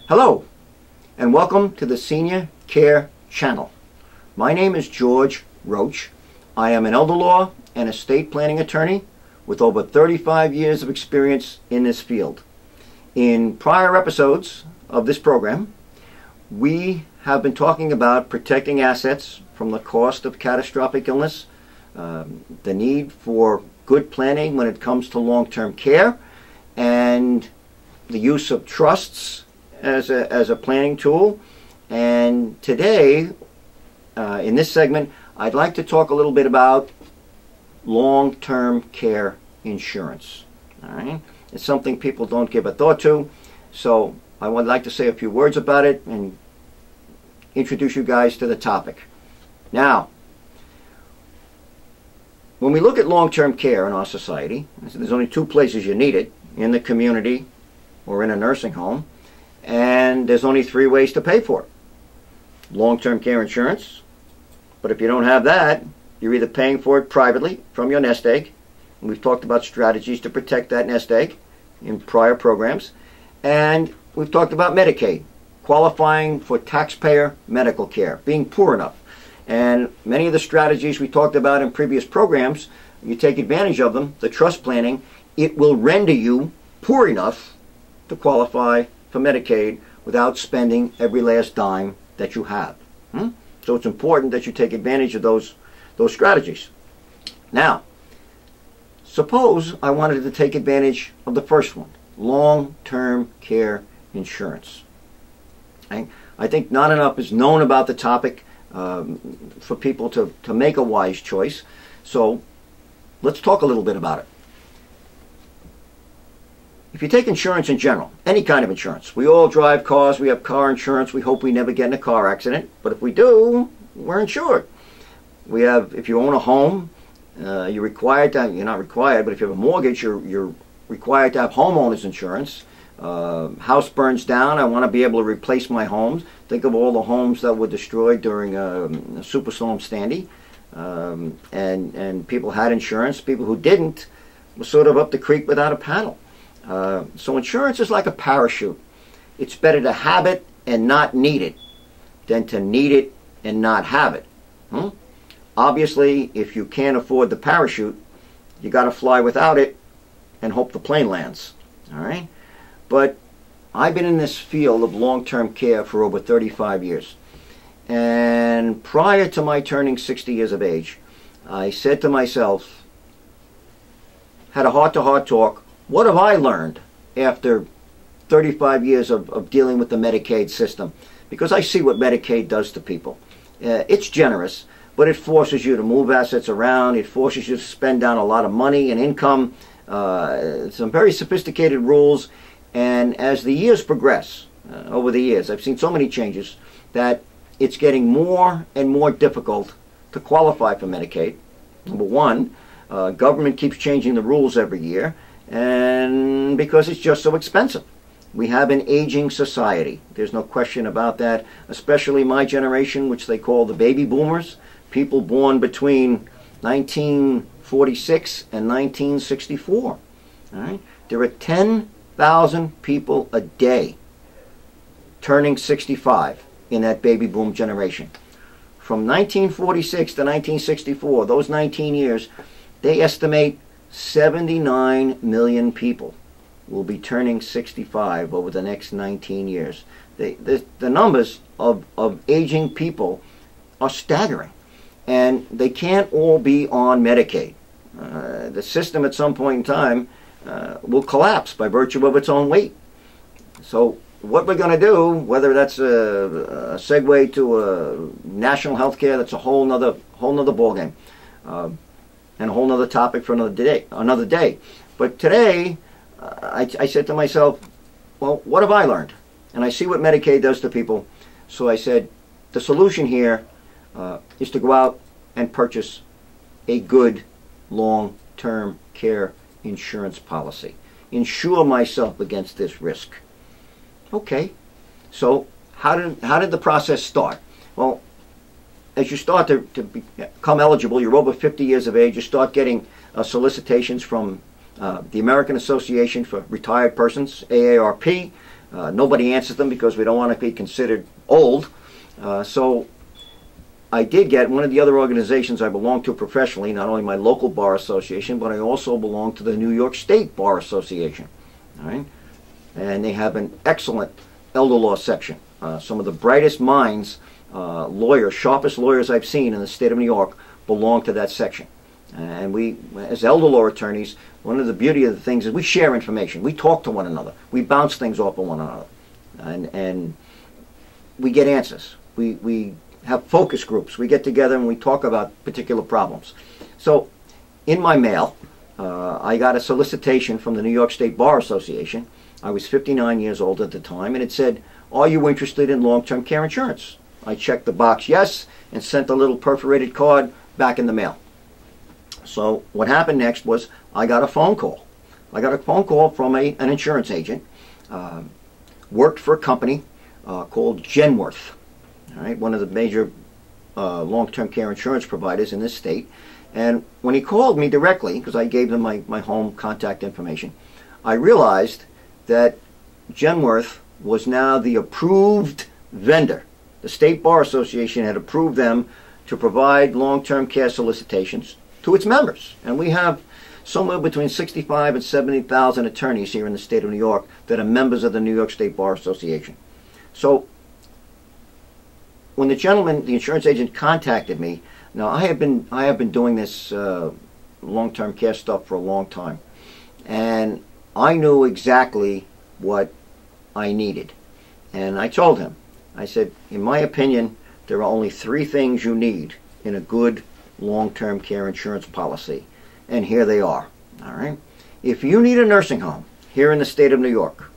Hello, and welcome to the Senior Care Channel. My name is George Roach. I am an elder law and estate planning attorney with over 35 years of experience in this field. In prior episodes of this program, we have been talking about protecting assets from the cost of catastrophic illness, the need for good planning when it comes to long-term care, and the use of trusts as a planning tool. And today, in this segment, I'd like to talk a little bit about long-term care insurance. All right? It's something people don't give a thought to, so I would like to say a few words about it and introduce you guys to the topic. Now, when we look at long-term care in our society, there's only two places you need it: in the community or in a nursing home. And there's only three ways to pay for it: long-term care insurance. But if you don't have that, you're either paying for it privately from your nest egg, and we've talked about strategies to protect that nest egg in prior programs, and we've talked about Medicaid, qualifying for taxpayer medical care, being poor enough. And many of the strategies we talked about in previous programs, you take advantage of them, the trust planning, it will render you poor enough to qualify for Medicaid without spending every last dime that you have. So it's important that you take advantage of those strategies. Now, suppose I wanted to take advantage of the first one, long-term care insurance. Okay? I think not enough is known about the topic for people to make a wise choice. So let's talk a little bit about it. If you take insurance in general, any kind of insurance, we all drive cars, we have car insurance, we hope we never get in a car accident, but if we do, we're insured. We have, if you own a home, you're required to, you're not required, but if you have a mortgage, you're required to have homeowners insurance. House burns down, I want to be able to replace my homes. Think of all the homes that were destroyed during Superstorm Sandy. And people had insurance. People who didn't were sort of up the creek without a paddle. So insurance is like a parachute. It's better to have it and not need it than to need it and not have it. Obviously, if you can't afford the parachute, you got to fly without it and hope the plane lands. All right? But I've been in this field of long-term care for over 35 years. And prior to my turning 60 years of age, I said to myself, had a heart-to-heart talk, what have I learned after 35 years of dealing with the Medicaid system? Because I see what Medicaid does to people. It's generous, but it forces you to move assets around. It forces you to spend down a lot of money and income. Some very sophisticated rules. And as the years progress, over the years, I've seen so many changes that it's getting more and more difficult to qualify for Medicaid. Number one, government keeps changing the rules every year, and because it's just so expensive. We have an aging society. There's no question about that, especially my generation, which they call the baby boomers, people born between 1946 and 1964. All right? There are 10,000 people a day turning 65 in that baby boom generation. From 1946 to 1964, those 19 years, they estimate 79 million people will be turning 65 over the next 19 years. The numbers of aging people are staggering, and they can't all be on Medicaid. The system at some point in time will collapse by virtue of its own weight. So what we're going to do, whether that's a segue to national health care, that's a whole nother ballgame. And a whole other topic for another day. But today, I said to myself, well, what have I learned? And I see what Medicaid does to people. So I said, the solution here is to go out and purchase a good long-term care insurance policy. Insure myself against this risk. Okay, so how did the process start? Well, as you start to become eligible, you're over 50 years of age, you start getting solicitations from the American Association for Retired Persons, AARP. Nobody answers them because we don't want to be considered old. So I did get one of the other organizations I belong to professionally, not only my local bar association, but I also belong to the New York State Bar Association. All right? And they have an excellent elder law section. Some of the brightest minds, lawyers, sharpest lawyers I've seen in the state of New York belong to that section. And we, as elder law attorneys, one of the beauty of the things is we share information. We talk to one another. We bounce things off of one another. And we get answers. We have focus groups. We get together and we talk about particular problems. So in my mail, I got a solicitation from the New York State Bar Association. I was 59 years old at the time, and it said, "Are you interested in long-term care insurance?" I checked the box yes and sent a little perforated card back in the mail. So what happened next was I got a phone call. I got a phone call from an insurance agent, worked for a company called Genworth, all right, one of the major long-term care insurance providers in this state. And when he called me directly, because I gave them my home contact information, I realized that Genworth was now the approved vendor. The State Bar Association had approved them to provide long-term care solicitations to its members. And we have somewhere between 65 and 70,000 attorneys here in the state of New York that are members of the New York State Bar Association. So when the gentleman, the insurance agent, contacted me, now I have been doing this long-term care stuff for a long time, and I knew exactly what I needed. And I told him, I said, in my opinion, there are only 3 things you need in a good long-term care insurance policy. And here they are. All right. If you need a nursing home here in the state of New York,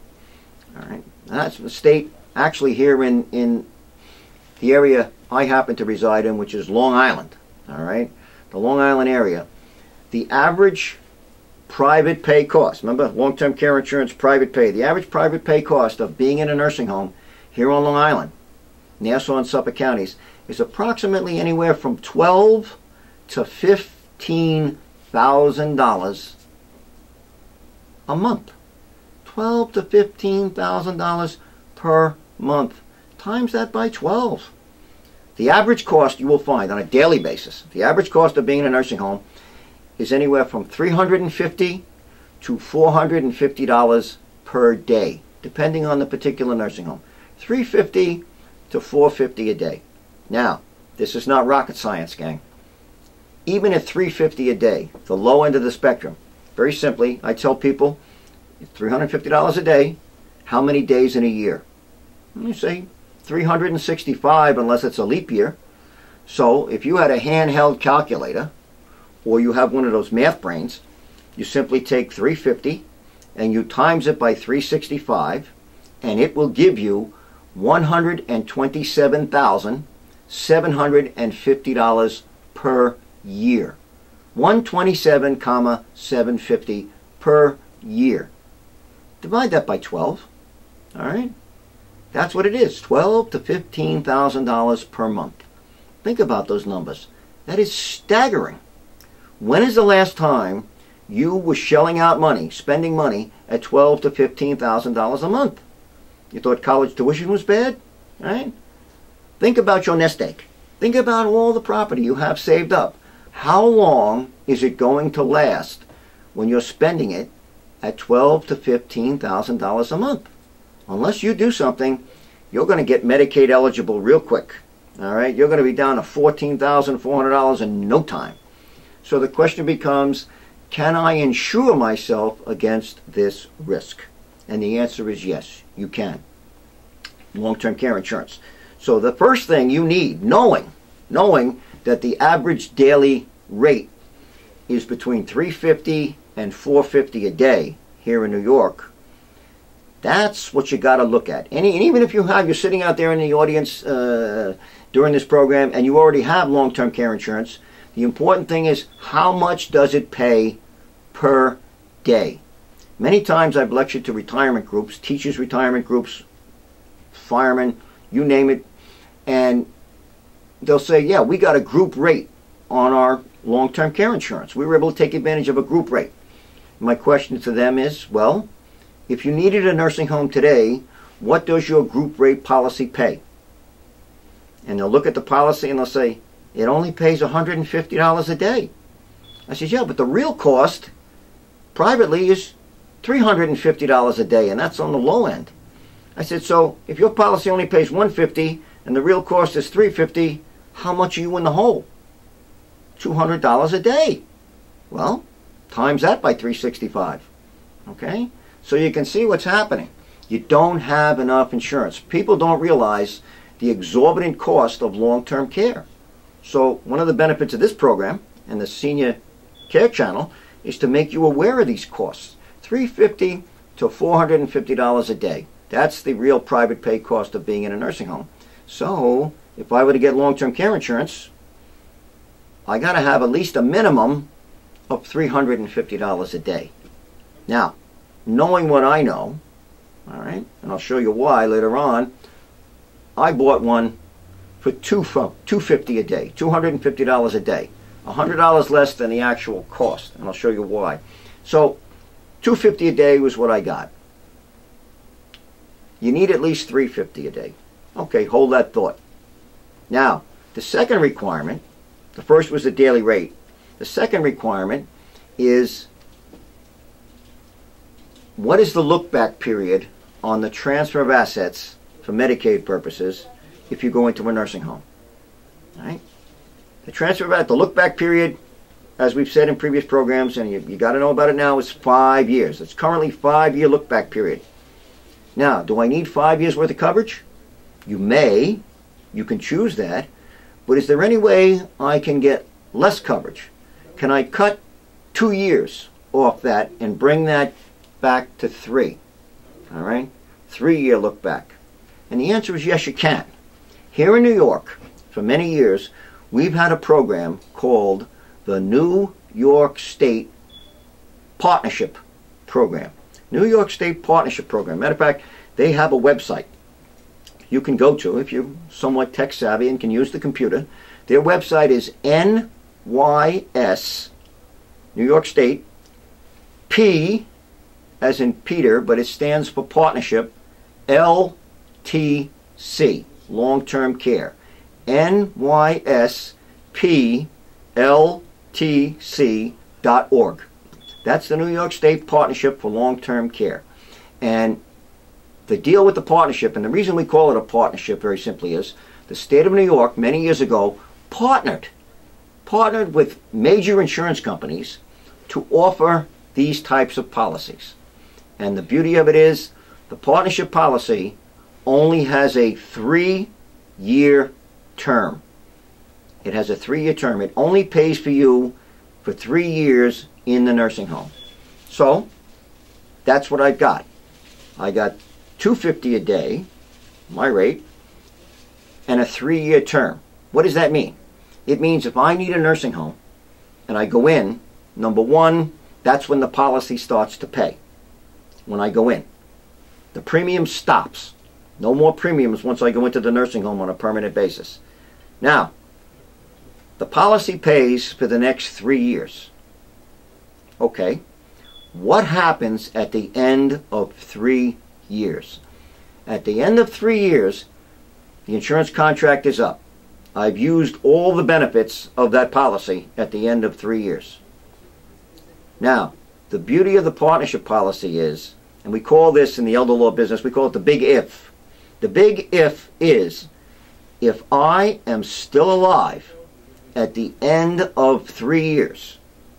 all right, that's the state actually here in the area I happen to reside in, which is Long Island. All right, the Long Island area, the average private pay cost, remember long-term care insurance, private pay, the average private pay cost of being in a nursing home here on Long Island, Nassau and Suffolk counties, is approximately anywhere from $12,000 to $15,000 a month. $12,000 to $15,000 per month. Times that by 12. The average cost you will find on a daily basis, the average cost of being in a nursing home is anywhere from $350 to $450 per day, depending on the particular nursing home. $350 to $450 a day. Now, this is not rocket science, gang. Even at $350 a day, the low end of the spectrum, very simply, I tell people, $350 a day, how many days in a year? Let me say 365 unless it's a leap year. So if you had a handheld calculator, or you have one of those math brains, you simply take 350 and you times it by 365, and it will give you $127,750 per year. 127,750 per year. Divide that by 12. All right? That's what it is. $12,000 to $15,000 per month. Think about those numbers. That is staggering. When is the last time you were shelling out money, spending money at $12,000 to $15,000 a month? You thought college tuition was bad? Right? Think about your nest egg. Think about all the property you have saved up. How long is it going to last when you're spending it at $12,000 to $15,000 a month? Unless you do something, you're going to get Medicaid eligible real quick. All right? You're going to be down to $14,400 in no time. So the question becomes, can I insure myself against this risk? And the answer is yes, you can. Long-term care insurance. So the first thing you need, knowing that the average daily rate is between $350 and $450 a day here in New York, that's what you got to look at. And even if you're sitting out there in the audience during this program and you already have long-term care insurance, the important thing is, how much does it pay per day? Many times I've lectured to retirement groups, teachers' retirement groups, firemen, you name it, and they'll say, yeah, we got a group rate on our long-term care insurance. We were able to take advantage of a group rate. My question to them is, well, if you needed a nursing home today, what does your group rate policy pay? And they'll look at the policy and they'll say, it only pays $150 a day. I said, yeah, but the real cost privately is $350 a day, and that's on the low end. I said, so if your policy only pays $150 and the real cost is $350, how much are you in the hole? $200 a day. Well, times that by 365. Okay? So you can see what's happening. You don't have enough insurance. People don't realize the exorbitant cost of long-term care. So one of the benefits of this program and the Senior Care Channel is to make you aware of these costs. $350 to $450 a day. That's the real private pay cost of being in a nursing home. So if I were to get long-term care insurance, I got to have at least a minimum of $350 a day. Now, knowing what I know, all right, and I'll show you why later on, I bought one for $250 a day, $250 a day, $100 less than the actual cost, and I'll show you why. So $250 a day was what I got. You need at least $350 a day. Okay, hold that thought. Now, the second requirement, the first was the daily rate. The second requirement is, what is the look-back period on the transfer of assets for Medicaid purposes if you go into a nursing home? All right? The transfer of the look-back period, as we've said in previous programs, and you got to know about it now, is 5 years. It's currently a 5-year look-back period. Now, do I need 5 years worth of coverage? You may. You can choose that. But is there any way I can get less coverage? Can I cut 2 years off that and bring that back to 3? All right? 3-year look back. And the answer is yes, you can. Here in New York, for many years, we've had a program called the New York State Partnership Program. New York State Partnership Program. Matter of fact, they have a website you can go to if you're somewhat tech savvy and can use the computer. Their website is NYS, New York State, P as in Peter, but it stands for partnership, LTC, long-term care. NYSPLTC.org. That's the New York State Partnership for Long-Term Care. And the deal with the partnership, and the reason we call it a partnership very simply is the state of New York many years ago partnered with major insurance companies to offer these types of policies. And the beauty of it is the partnership policy only has a 3-year term. It has a 3-year term. It only pays for you for 3 years in the nursing home. So that's what I've got. I got $250 a day, my rate, and a 3-year term. What does that mean? It means if I need a nursing home and I go in, number one, that's when the policy starts to pay. When I go in, the premium stops. No more premiums once I go into the nursing home on a permanent basis. Now, the policy pays for the next 3 years. Okay, what happens at the end of 3 years? At the end of 3 years, the insurance contract is up. I've used all the benefits of that policy at the end of 3 years. Now, the beauty of the partnership policy is, and we call this in the elder law business, we call it the big if. The big if is, if I am still alive at the end of 3 years,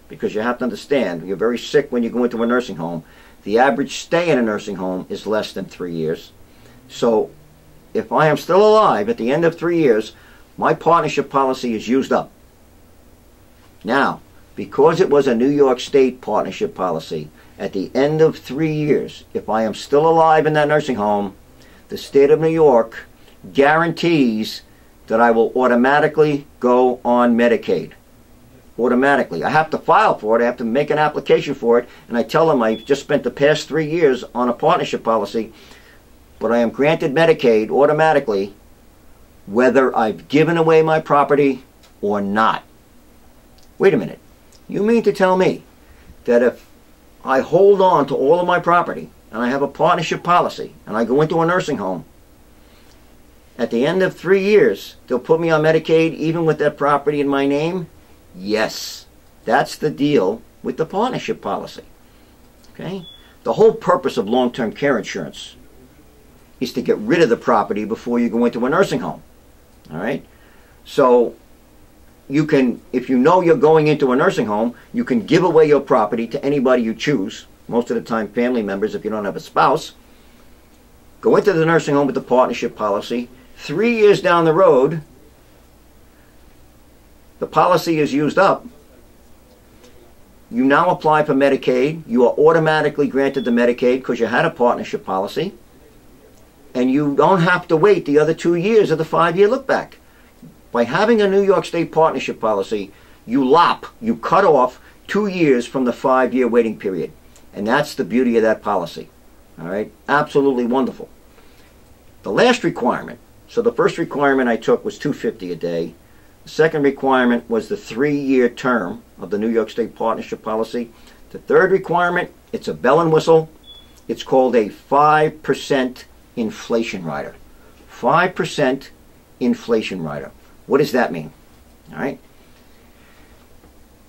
because you have to understand, you're very sick when you go into a nursing home. The average stay in a nursing home is less than 3 years. So if I am still alive at the end of 3 years, my partnership policy is used up. Now, because it was a New York State partnership policy, at the end of 3 years, if I am still alive in that nursing home, the state of New York guarantees that I will automatically go on Medicaid. Automatically. I have to file for it, I have to make an application for it, and I tell them I've just spent the past 3 years on a partnership policy, but I am granted Medicaid automatically whether I've given away my property or not. Wait a minute. You mean to tell me that if I hold on to all of my property and I have a partnership policy, and I go into a nursing home, at the end of 3 years, they'll put me on Medicaid even with that property in my name? Yes. That's the deal with the partnership policy. Okay? The whole purpose of long-term care insurance is to get rid of the property before you go into a nursing home. All right? So you can, if you know you're going into a nursing home, you can give away your property to anybody you choose, most of the time family members if you don't have a spouse. Go into the nursing home with the partnership policy. 3 years down the road, the policy is used up. You now apply for Medicaid. You are automatically granted the Medicaid because you had a partnership policy. And you don't have to wait the other 2 years of the 5-year look back. By having a New York State partnership policy, you cut off 2 years from the 5-year waiting period. And that's the beauty of that policy. All right? Absolutely wonderful. The last requirement, so the first requirement I took was $250 a day. The second requirement was the 3-year term of the New York State partnership policy. The third requirement, it's a bell and whistle. It's called a 5% inflation rider. 5% inflation rider. What does that mean? All right.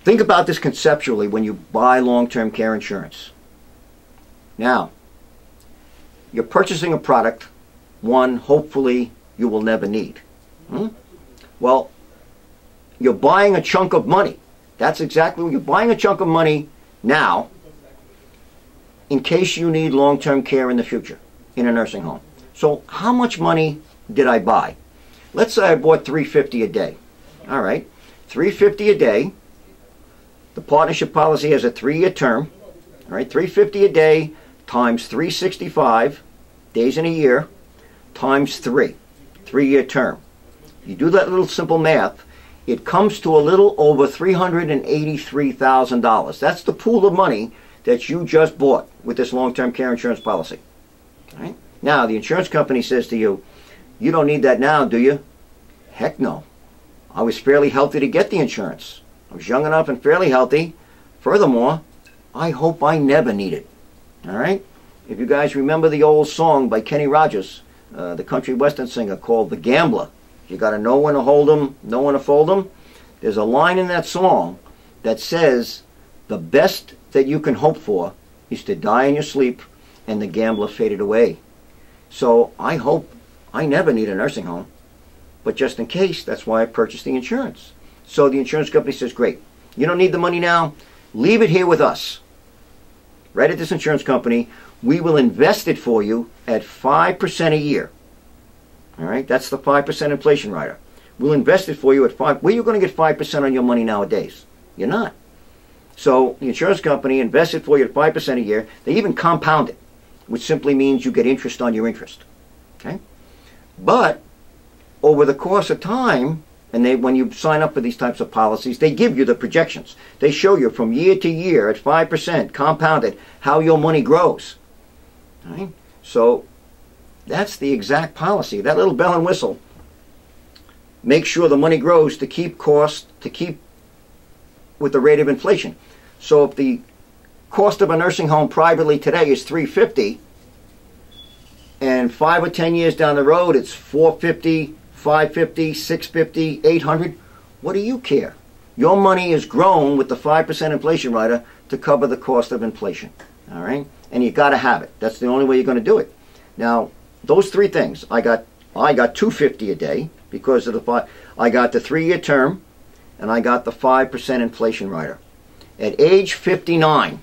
Think about this conceptually when you buy long-term care insurance. Now, you're purchasing a product, one hopefully you will never need. Well, you're buying a chunk of money. That's exactly what you're buying, a chunk of money now in case you need long-term care in the future in a nursing home. So how much money did I buy? Let's say I bought $350 a day. All right, $350 a day. The partnership policy has a 3-year term. All right, $350 a day times 365 days in a year times 3-year term. You do that little simple math, it comes to a little over $383,000. That's the pool of money that you just bought with this long-term care insurance policy. All right? Now, the insurance company says to you, you don't need that now, do you? Heck no. I was fairly healthy to get the insurance. I was young enough and fairly healthy. Furthermore, I hope I never need it. All right? If you guys remember the old song by Kenny Rogers, the country western singer, called The Gambler, you got to know when to hold 'em, know when to fold 'em. There's a line in that song that says, the best that you can hope for is to die in your sleep, and the gambler faded away. So I hope I never need a nursing home. But just in case, that's why I purchased the insurance. So the insurance company says, great, you don't need the money now, leave it here with us. Right at this insurance company, we will invest it for you at 5% a year. All right, that's the 5% inflation rider. We'll invest it for you at 5. Where are you going to get 5% on your money nowadays? You're not. So the insurance company invests it for you at 5% a year. They even compound it, which simply means you get interest on your interest. Okay? But over the course of time, and when you sign up for these types of policies, they give you the projections. They show you from year to year at 5% compounded how your money grows. All right? So that's the exact policy. That little bell and whistle makes sure the money grows to keep cost, to keep with the rate of inflation. So if the cost of a nursing home privately today is $350, and 5 or 10 years down the road it's $450, $550, $650, $800, what do you care? Your money is grown with the 5% inflation rider to cover the cost of inflation. All right? And you got to have it. That's the only way you're going to do it. Now, those three things, I got $250 a day because of I got the 3-year term, and I got the 5% inflation rider. At age 59,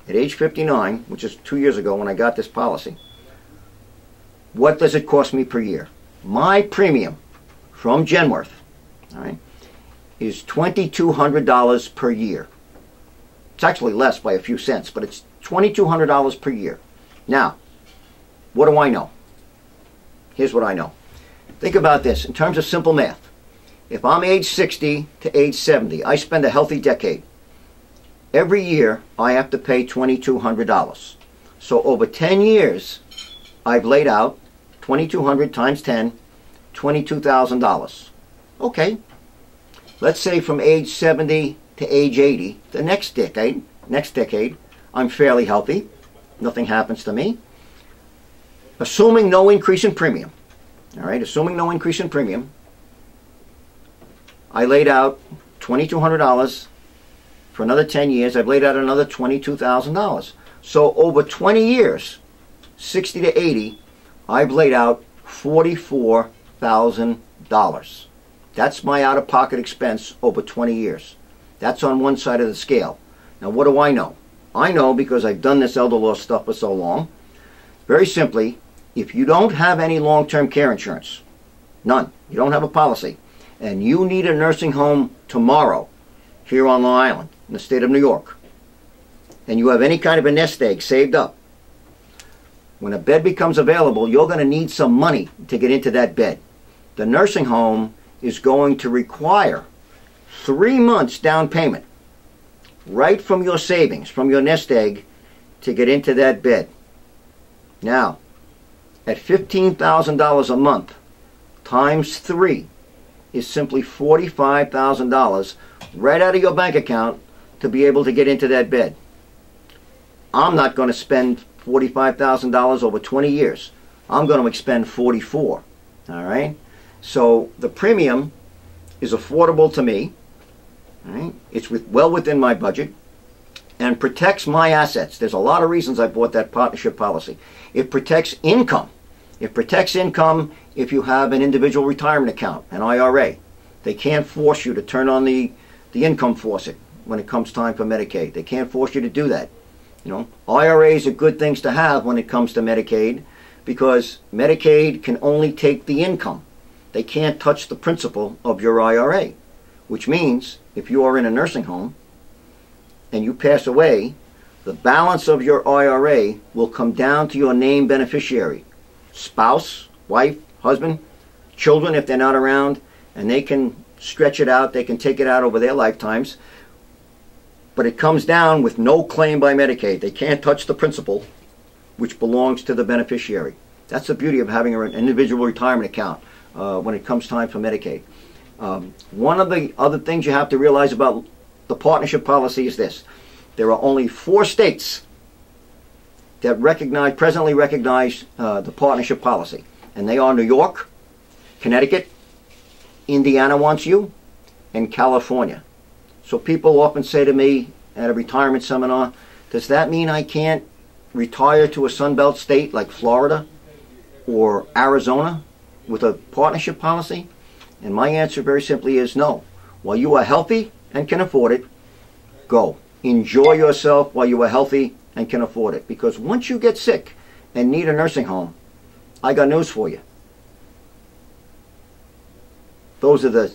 which is 2 years ago when I got this policy, what does it cost me per year? My premium from Genworth, all right, is $2,200 per year. It's actually less by a few cents, but it's $2,200 per year. Now, what do I know? Here's what I know. Think about this in terms of simple math. If I'm age 60 to age 70, I spend a healthy decade. Every year, I have to pay $2,200. So over 10 years, I've laid out $2,200 times 10, $22,000. Okay. Let's say from age 70 to age 80, the next decade, I'm fairly healthy. nothing happens to me. Assuming no increase in premium, all right, assuming no increase in premium, I laid out $2,200 for another 10 years. I've laid out another $22,000. So over 20 years, 60 to 80, I've laid out $44,000. That's my out-of-pocket expense over 20 years. That's on one side of the scale. Now, what do I know? I know because I've done this elder law stuff for so long. Very simply, if you don't have any long-term care insurance, none, you don't have a policy, and you need a nursing home tomorrow here on Long Island, in the state of New York, and you have any kind of a nest egg saved up, when a bed becomes available, you're going to need some money to get into that bed. The nursing home is going to require 3 months down payment right from your savings, from your nest egg, to get into that bed. Now, at $15,000 a month, times 3 is simply $45,000 right out of your bank account to be able to get into that bed. I'm not going to spend $45,000 over 20 years. I'm going to expend $44,000. All right? So the premium is affordable to me. All right? It's well within my budget and protects my assets. There's a lot of reasons I bought that partnership policy. It protects income. It protects income if you have an individual retirement account, an IRA. They can't force you to turn on the income faucet when it comes time for Medicaid. They can't force you to do that. You know, IRAs are good things to have when it comes to Medicaid because Medicaid can only take the income. They can't touch the principal of your IRA, which means if you are in a nursing home and you pass away, the balance of your IRA will come down to your named beneficiary, spouse, wife, husband, children if they're not around, and they can stretch it out, they can take it out over their lifetimes. But it comes down with no claim by Medicaid. They can't touch the principal, which belongs to the beneficiary. That's the beauty of having an individual retirement account when it comes time for Medicaid. One of the other things you have to realize about the partnership policy is this. There are only 4 states that presently recognize the partnership policy. And they are New York, Connecticut, Indiana wants you, and California. So people often say to me at a retirement seminar, does that mean I can't retire to a Sunbelt state like Florida or Arizona with a partnership policy? And my answer very simply is no. While you are healthy and can afford it, go. Enjoy yourself while you are healthy and can afford it. Because once you get sick and need a nursing home, I got news for you. Those are the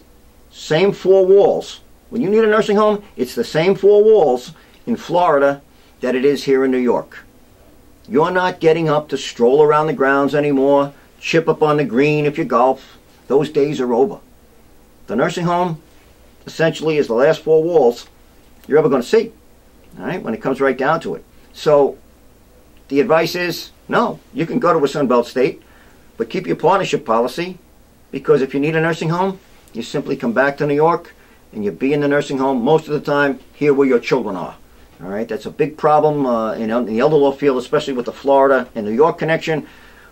same 4 walls. When you need a nursing home, it's the same 4 walls in Florida that it is here in New York. You're not getting up to stroll around the grounds anymore, chip up on the green if you golf. Those days are over. The nursing home essentially is the last 4 walls you're ever going to see, all right, when it comes right down to it. So the advice is, no, you can go to a Sunbelt state, but keep your partnership policy, because if you need a nursing home, you simply come back to New York and you be in the nursing home most of the time here where your children are. All right, that's a big problem in the elder law field, especially with the Florida and New York connection.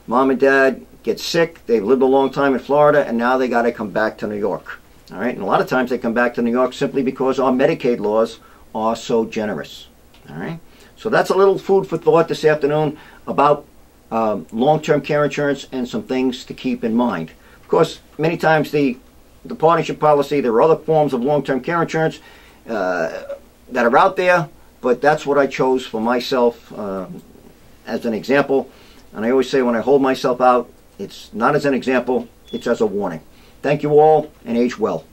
Mom and dad get sick, they've lived a long time in Florida, and now they got to come back to New York. All right, and a lot of times they come back to New York simply because our Medicaid laws are so generous. All right, so that's a little food for thought this afternoon about long-term care insurance and some things to keep in mind. Of course, many times the partnership policy, there are other forms of long-term care insurance that are out there, but that's what I chose for myself as an example. And I always say when I hold myself out, it's not as an example, it's as a warning. Thank you all, and age well.